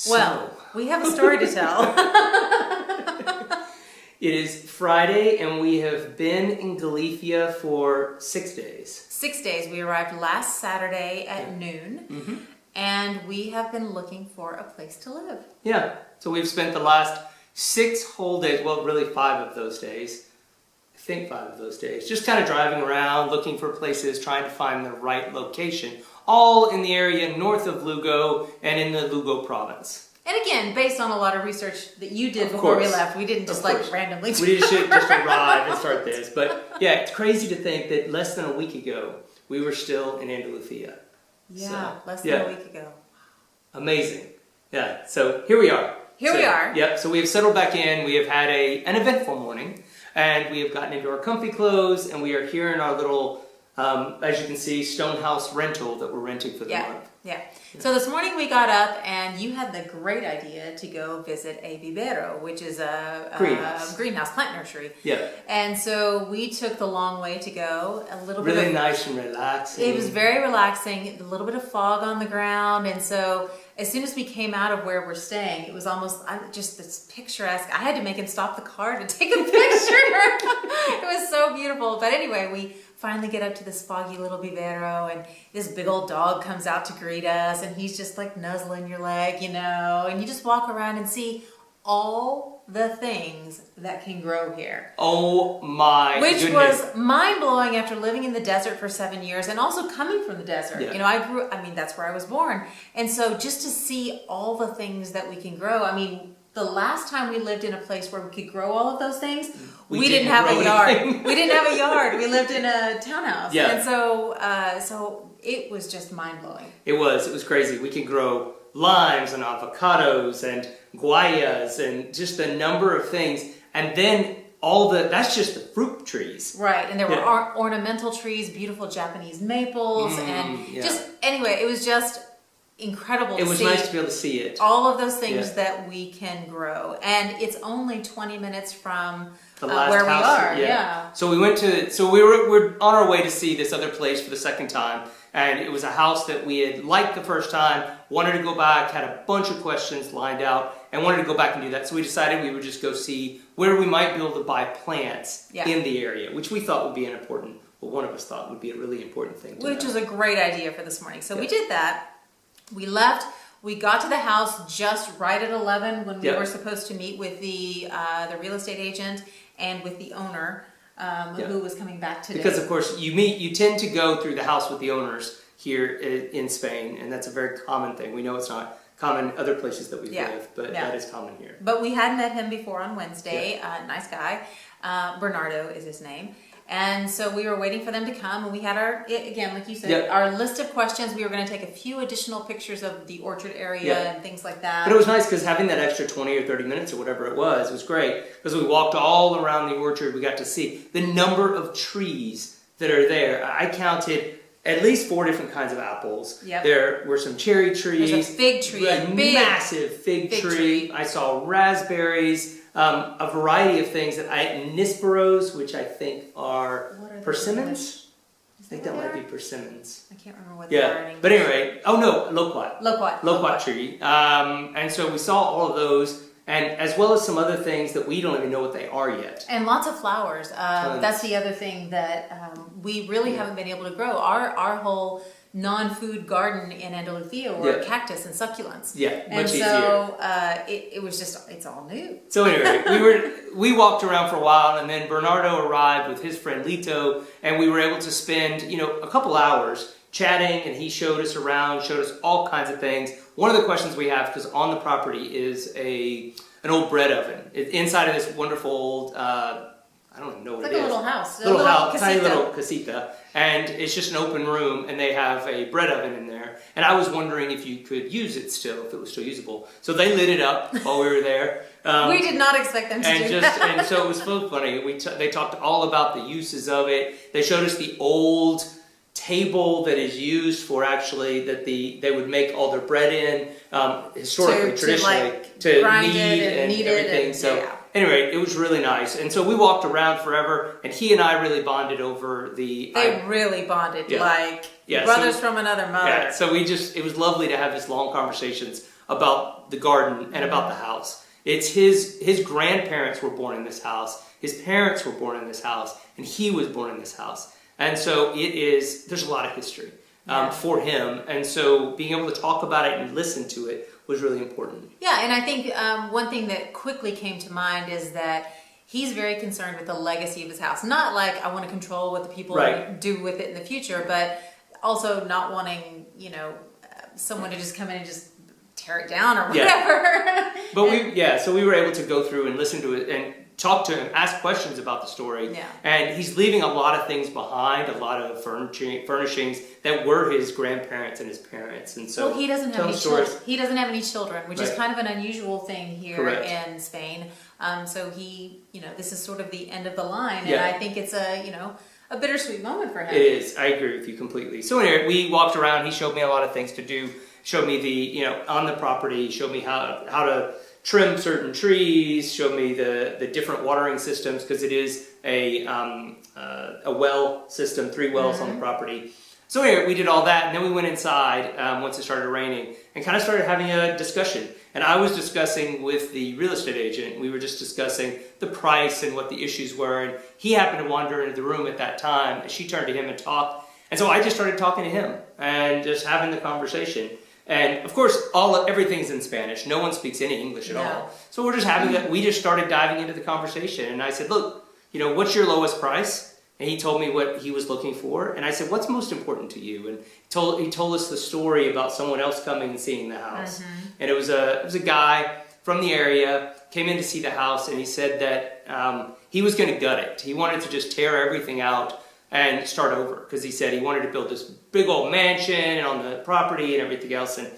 Well, we have a story to tell. It is Friday, and we have been in Galicia for 6 days. 6 days. We arrived last Saturday at noon, and we have been looking for a place to live. Yeah, so we've spent the last 6 whole days, well, really 5 of those days. I think 5 of those days. Just kind of driving around, looking for places, trying to find the right location. All in the area north of Lugo and in the Lugo province. And again, based on a lot of research that you did before we left, we didn't just randomly do We didn't just arrive and start this. But yeah, it's crazy to think that less than a week ago, we were still in Andalusia. Yeah, so, less than a week ago. Amazing. Yeah, so here we are. Here we are. Yep, so we have settled back in. We have had an eventful morning, and we have gotten into our comfy clothes, and we are here in our little, as you can see, stone house rental that we're renting for the month. Yeah. So this morning we got up, and you had the great idea to go visit a vivero, which is a greenhouse plant nursery. Yeah. And so we took the long way to go. Really nice and relaxing. It was very relaxing. A little bit of fog on the ground, and so as soon as we came out of where we're staying, it was almost just this picturesque. I had to make him stop the car to take a picture. It was so beautiful. But anyway, we finally get up to this foggy little vivero, and this big old dog comes out to greet us, and he's just like nuzzling your leg, and you just walk around and see all the things that can grow here. Oh my goodness. Which was mind-blowing after living in the desert for 7 years and also coming from the desert. Yeah. That's where I was born. And so just to see all the things that we can grow, the last time we lived in a place where we could grow all of those things, we didn't have a yard. We didn't have a yard. We lived in a townhouse. Yeah. And so it was just mind-blowing. It was crazy. We could grow limes and avocados and guayas and just a number of things. And then that's just the fruit trees. Right, and there were ornamental trees, beautiful Japanese maples, anyway, it was just incredible to see. It was nice to be able to see it. All of those things that we can grow. And it's only 20 minutes from where we are. Yeah. So we're on our way to see this other place for the second time. And it was a house that we had liked the first time, wanted to go back, had a bunch of questions lined out, and wanted to go back and do that. So we decided we would just go see where we might be able to buy plants in the area, which we thought would be one of us thought would be a really important thing to Which was a great idea for this morning. So we did that. We left. We got to the house just right at 11 when we were supposed to meet with the real estate agent and with the owner. Who was coming back today. Because of course you tend to go through the house with the owners here in Spain, and that's a very common thing. We know it's not common in other places that we've lived, but that is common here. But we had met him before on Wednesday, nice guy. Bernardo is his name. And so we were waiting for them to come, and we had again, like you said, our list of questions. We were going to take a few additional pictures of the orchard area and things like that. But it was nice because having that extra 20 or 30 minutes or whatever it was great, because we walked all around the orchard. We got to see the number of trees that are there. I counted at least 4 different kinds of apples. Yep. There were some cherry trees. There's a fig tree. A massive fig tree. I saw raspberries. A variety of things Nisperos, which I think are persimmons. I think that might be persimmons. I can't remember what they are. But anyway, loquat. Loquat tree. And so we saw all of those, and as well as some other things that we don't even know what they are yet. And lots of flowers. That's the other thing that we really haven't been able to grow. Our whole non-food garden in Andalusia were cactus and succulents. Yeah, and much so it was just, it's all new. So anyway, we walked around for a while, and then Bernardo arrived with his friend Lito, and we were able to spend a couple hours chatting, and he showed us around, showed us all kinds of things. One of the questions we have, because on the property is an old bread oven. Inside of this wonderful old, I don't even know what it is. It's like a little house. Little house, tiny little casita. And it's just an open room, and they have a bread oven in there. And I was wondering if you could use it still, if it was still usable. So they lit it up while we were there. We did not expect them to do that. And so it was so funny. They talked all about the uses of it. They showed us the old table that is used for actually they would make all their bread in historically, traditionally, to knead and everything. Anyway, it was really nice. And so we walked around forever, and he and I really bonded over They really bonded, like brothers from another mother. Yeah, so it was lovely to have these long conversations about the garden and about the house. It's his grandparents were born in this house, his parents were born in this house, and he was born in this house. And so there's a lot of history for him. And so being able to talk about it and listen to it was really important. Yeah, and I think one thing that quickly came to mind is that he's very concerned with the legacy of his house. Not like I want to control what the people do with it in the future, but also not wanting, someone to just come in and just tear it down or whatever. Yeah. But so we were able to go through and listen to it and talk to him, ask questions about the story. Yeah. And he's leaving a lot of things behind, a lot of furnishings that were his grandparents and his parents. And so he doesn't have any children. He doesn't have any children, which is kind of an unusual thing here in Spain. So this is sort of the end of the line, and I think it's a bittersweet moment for him. It is. I agree with you completely. So anyway, we walked around. He showed me a lot of things to do. Showed me on the property. Showed me how to trim certain trees. Showed me the different watering systems, because it is a well system, 3 wells on the property. So anyway, we did all that, and then we went inside once it started raining and kind of started having a discussion. And I was discussing with the real estate agent. We were just discussing the price and what the issues were. And he happened to wander into the room at that time. And she turned to him and talked. And so I just started talking to him and just having the conversation. And of course, everything's in Spanish. No one speaks any English at all. So we're just having that. We just started diving into the conversation. And I said, look, what's your lowest price? And he told me what he was looking for. And I said, what's most important to you? And he told us the story about someone else coming and seeing the house. And it was a guy from the area, came in to see the house, and he said that he was going to gut it. He wanted to just tear everything out and start over, because he said he wanted to build this big old mansion on the property and everything else. And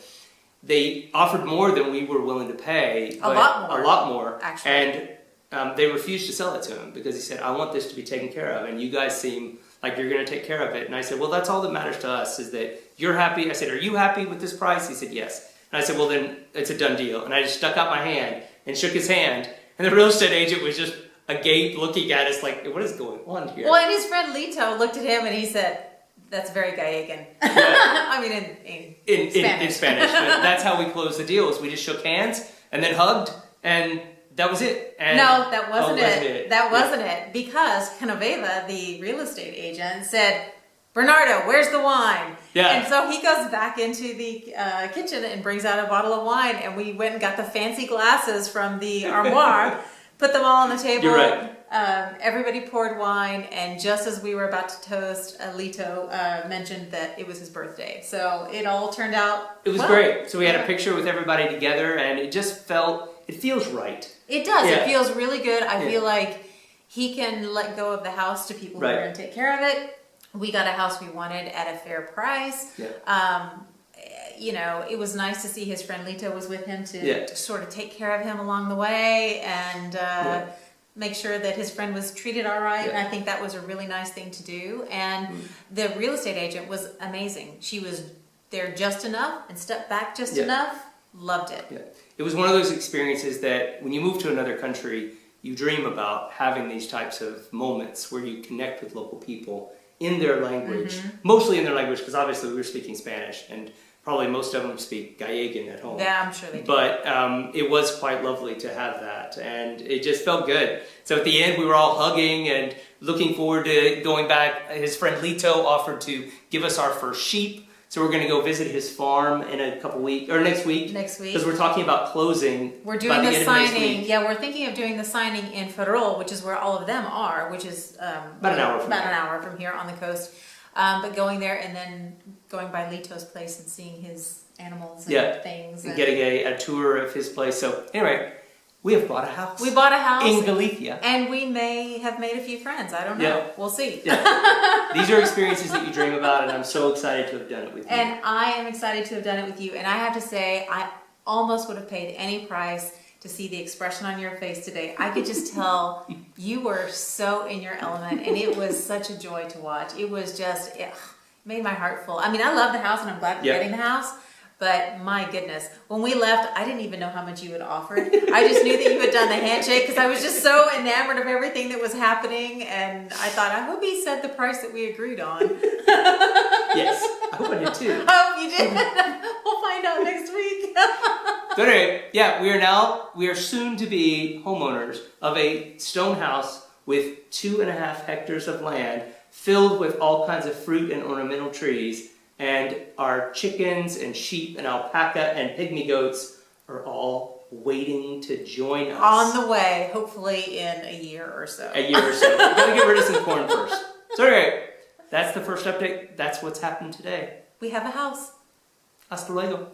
they offered more than we were willing to pay. A lot more, actually. And they refused to sell it to him, because he said, I want this to be taken care of, and you guys seem like you're going to take care of it. And I said, well, that's all that matters to us, is that you're happy. I said, are you happy with this price? He said, yes. And I said, well, then it's a done deal. And I just stuck out my hand and shook his hand. And the real estate agent was just agape looking at us like, what is going on here? Well, and his friend Lito looked at him and he said, that's very Gallegan. I mean, in Spanish. In Spanish. But that's how we closed the deal, is we just shook hands and then hugged, and that was it. And no, that wasn't it. That wasn't it. Because Genoveva, the real estate agent, said, Bernardo, where's the wine? Yeah. And so he goes back into the kitchen and brings out a bottle of wine, and we went and got the fancy glasses from the armoire, put them all on the table. You're right. Everybody poured wine, and just as we were about to toast, Lito mentioned that it was his birthday. So it all turned out It was great. So we had a picture with everybody together, and it feels right. It does. Yeah. It feels really good. I feel like he can let go of the house to people who are going to take care of it. We got a house we wanted at a fair price. Yeah. It was nice to see his friend Lito was with him to sort of take care of him along the way and make sure that his friend was treated all right. And I think that was a really nice thing to do. And the real estate agent was amazing. She was there just enough and stepped back just enough. Loved it. Yeah. It was one of those experiences that when you move to another country, you dream about having these types of moments where you connect with local people in their language, mostly in their language, because obviously we were speaking Spanish, and probably most of them speak Gallegan at home. Yeah, I'm sure they do. But it was quite lovely to have that, and it just felt good. So at the end, we were all hugging and looking forward to going back. His friend Lito offered to give us our first sheep. So we're going to go visit his farm in a couple weeks, or next week. Next week. Because we're talking about closing. We're doing the signing. Yeah, we're thinking of doing the signing in Ferrol, which is where all of them are, which is about an hour from here on the coast. But going there and then going by Lito's place and seeing his animals and things. And getting a tour of his place. So anyway, we have bought a house. We bought a house. In Galicia. And we may have made a few friends. I don't know. Yeah. We'll see. Yeah. These are experiences that you dream about, and I'm so excited to have done it with you. And I am excited to have done it with you. And I have to say, I almost would have paid any price to see the expression on your face today. I could just tell you were so in your element, and it was such a joy to watch. It was just, it made my heart full. I mean, I love the house, and I'm glad we're getting the house. But my goodness, when we left, I didn't even know how much you had offered. I just knew that you had done the handshake because I was just so enamored of everything that was happening. And I thought, I hope he said the price that we agreed on. Yes, I hope I did too. I hope you did. We'll find out next week. So anyway, yeah, we are soon to be homeowners of a stone house with 2.5 hectares of land filled with all kinds of fruit and ornamental trees, and our chickens and sheep and alpaca and pygmy goats are all waiting to join us. On the way, hopefully in a year or so. A year or so. We're going to get rid of some corn first. So anyway, that's the first update. That's what's happened today. We have a house. Hasta luego.